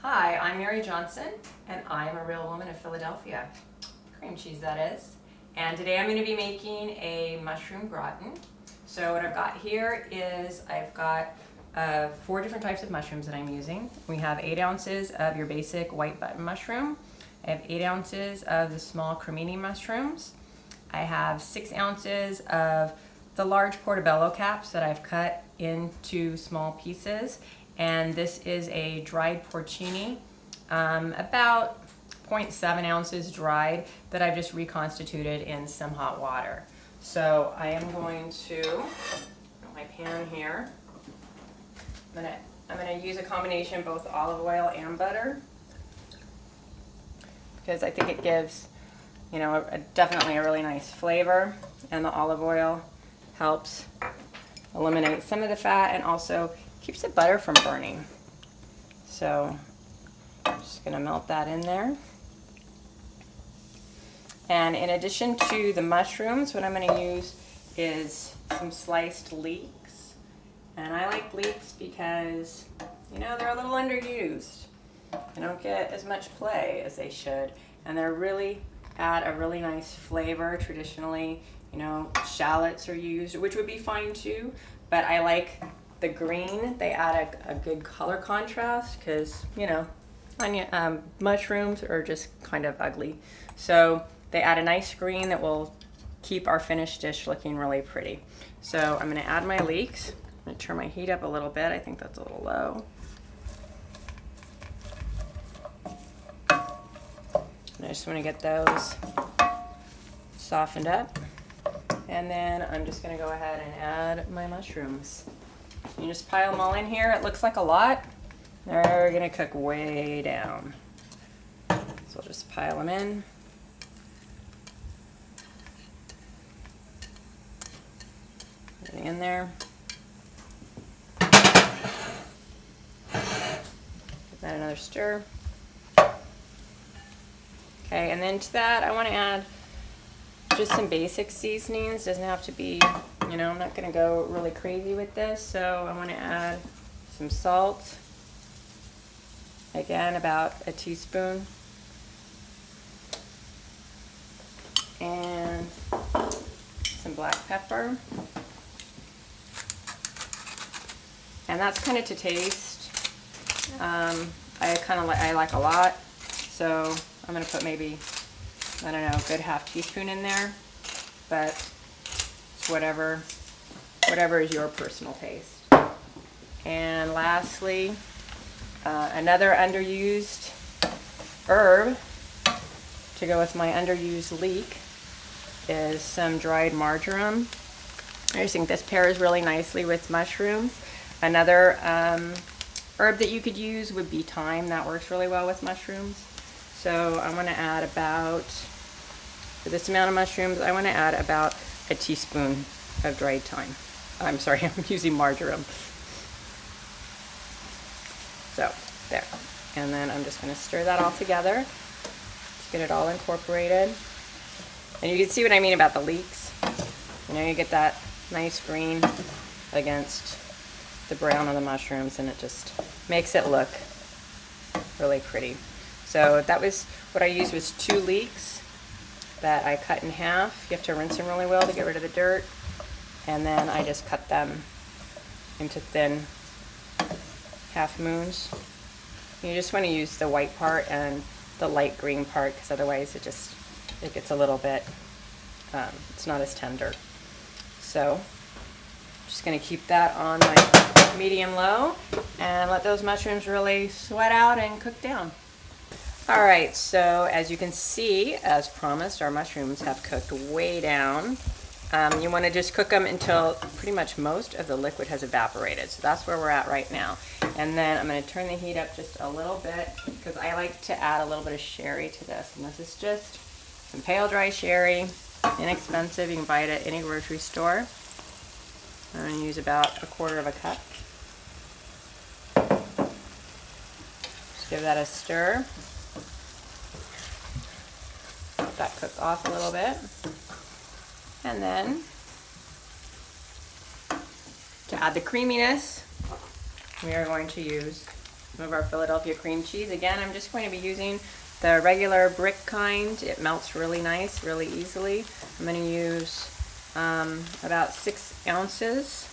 Hi, I'm Mary Johnson, and I'm a real woman of Philadelphia. Cream cheese, that is. And today I'm going to be making a mushroom gratin. So what I've got here is I've got 4 different types of mushrooms that I'm using. We have 8 ounces of your basic white button mushroom. I have 8 ounces of the small cremini mushrooms. I have 6 ounces of the large portobello caps that I've cut into small pieces. And this is a dried porcini, about 0.7 ounces dried that I've just reconstituted in some hot water. So I am going to put my pan here. I'm gonna use a combination of both olive oil and butter because I think it gives, you know, definitely a really nice flavor, and the olive oil helps eliminate some of the fat and also keeps the butter from burning. So I'm just going to melt that in there. And in addition to the mushrooms, what I'm going to use is some sliced leeks. And I like leeks because, you know, they're a little underused. They don't get as much play as they should. And they're really add a really nice flavor. Traditionally, you know, shallots are used, which would be fine too, but I like the green. They add a good color contrast because, you know, mushrooms are just kind of ugly. So they add a nice green that will keep our finished dish looking really pretty. So I'm going to add my leeks. I'm going to turn my heat up a little bit. I think that's a little low. And I just want to get those softened up. And then I'm just going to go ahead and add my mushrooms. You just pile them all in here. It looks like a lot. They're going to cook way down. So I'll just pile them in. Everything in there. Give that another stir. Okay, and then to that I want to add just some basic seasonings. Doesn't have to be, you know, I'm not going to go really crazy with this. So I want to add some salt. Again, about a teaspoon. And some black pepper. And that's kind of to taste. I like a lot. So I'm going to put maybe, I don't know, a good ½ teaspoon in there, but it's whatever is your personal taste. And lastly, another underused herb to go with my underused leek is some dried marjoram. I just think this pairs really nicely with mushrooms. Another herb that you could use would be thyme. That works really well with mushrooms. So I want to add about, for this amount of mushrooms, I want to add about a teaspoon of dried thyme. I'm sorry, I'm using marjoram. So, there. And then I'm just going to stir that all together to get it all incorporated. And you can see what I mean about the leeks. You know, you get that nice green against the brown of the mushrooms, and it just makes it look really pretty. So that was what I used, was 2 leeks that I cut in half. You have to rinse them really well to get rid of the dirt. And then I just cut them into thin half moons. You just want to use the white part and the light green part, because otherwise it gets a little bit, it's not as tender. So I'm just going to keep that on my medium low and let those mushrooms really sweat out and cook down. Alright, so as you can see, as promised, our mushrooms have cooked way down. You want to just cook them until pretty much most of the liquid has evaporated. So that's where we're at right now. And then I'm going to turn the heat up just a little bit because I like to add a little bit of sherry to this. And this is just some pale dry sherry, inexpensive. You can buy it at any grocery store. I'm going to use about 1/4 cup. Just give that a stir. Let that cook off a little bit. And then to add the creaminess, we are going to use some of our Philadelphia cream cheese. Again, I'm just going to be using the regular brick kind. It melts really nice, really easily. I'm going to use about 6 ounces.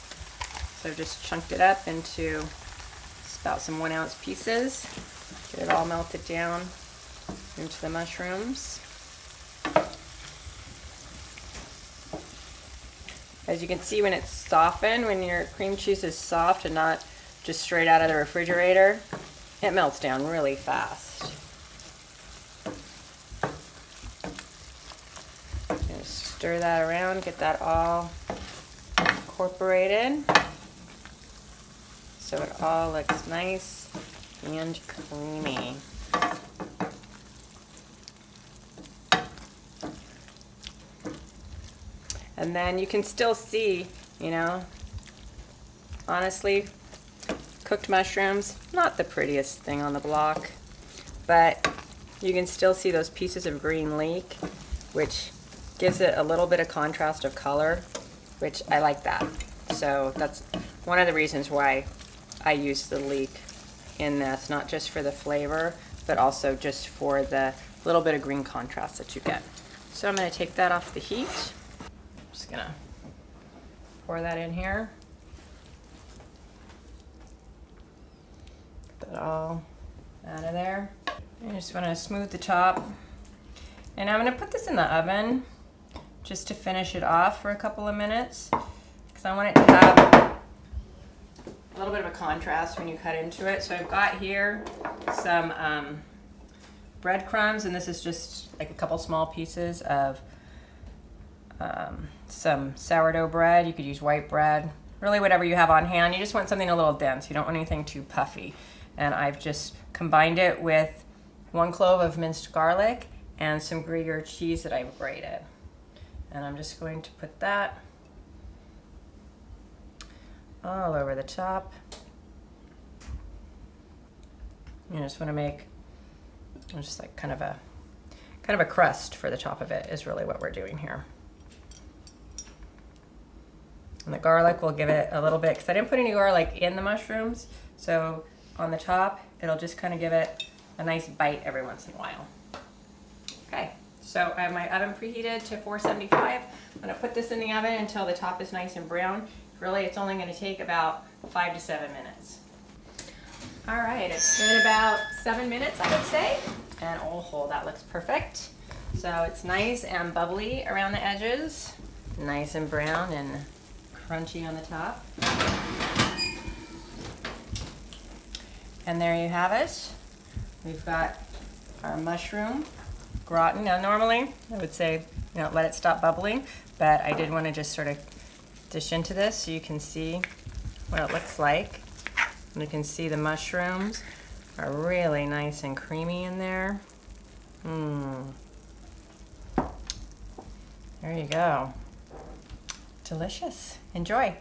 So I've just chunked it up into about some 1 ounce pieces. Get it all melted down into the mushrooms. As you can see, when it's softened, when your cream cheese is soft and not just straight out of the refrigerator, it melts down really fast. Just stir that around, get that all incorporated so it all looks nice and creamy. And then you can still see, you know, honestly, cooked mushrooms, not the prettiest thing on the block, but you can still see those pieces of green leek, which gives it a little bit of contrast of color, which I like that. So that's one of the reasons why I use the leek in this, not just for the flavor, but also just for the little bit of green contrast that you get. So I'm going to take that off the heat. Just gonna pour that in here. Get that all out of there. I just want to smooth the top. And I'm going to put this in the oven just to finish it off for a couple of minutes, because I want it to have a little bit of a contrast when you cut into it. So I've got here some breadcrumbs, and this is just like a couple small pieces of some sourdough bread. You could use white bread, really whatever you have on hand. You just want something a little dense. You don't want anything too puffy. And I've just combined it with 1 clove of minced garlic and some Gruyere cheese that I've grated. And I'm just going to put that all over the top. You just want to make just like kind of a crust for the top of it is really what we're doing here. And the garlic will give it a little bit, because I didn't put any garlic in the mushrooms, so on the top it'll just kind of give it a nice bite every once in a while. Okay, so I have my oven preheated to 475. I'm going to put this in the oven until the top is nice and brown. Really, it's only going to take about 5 to 7 minutes. All right, it's been about 7 minutes, I would say, and oh, that looks perfect. So it's nice and bubbly around the edges, nice and brown and crunchy on the top. And there you have it. We've got our mushroom gratin. Now normally I would say, you know, let it stop bubbling, but I did want to just sort of dish into this so you can see what it looks like. And you can see the mushrooms are really nice and creamy in there. There you go. Delicious. Enjoy.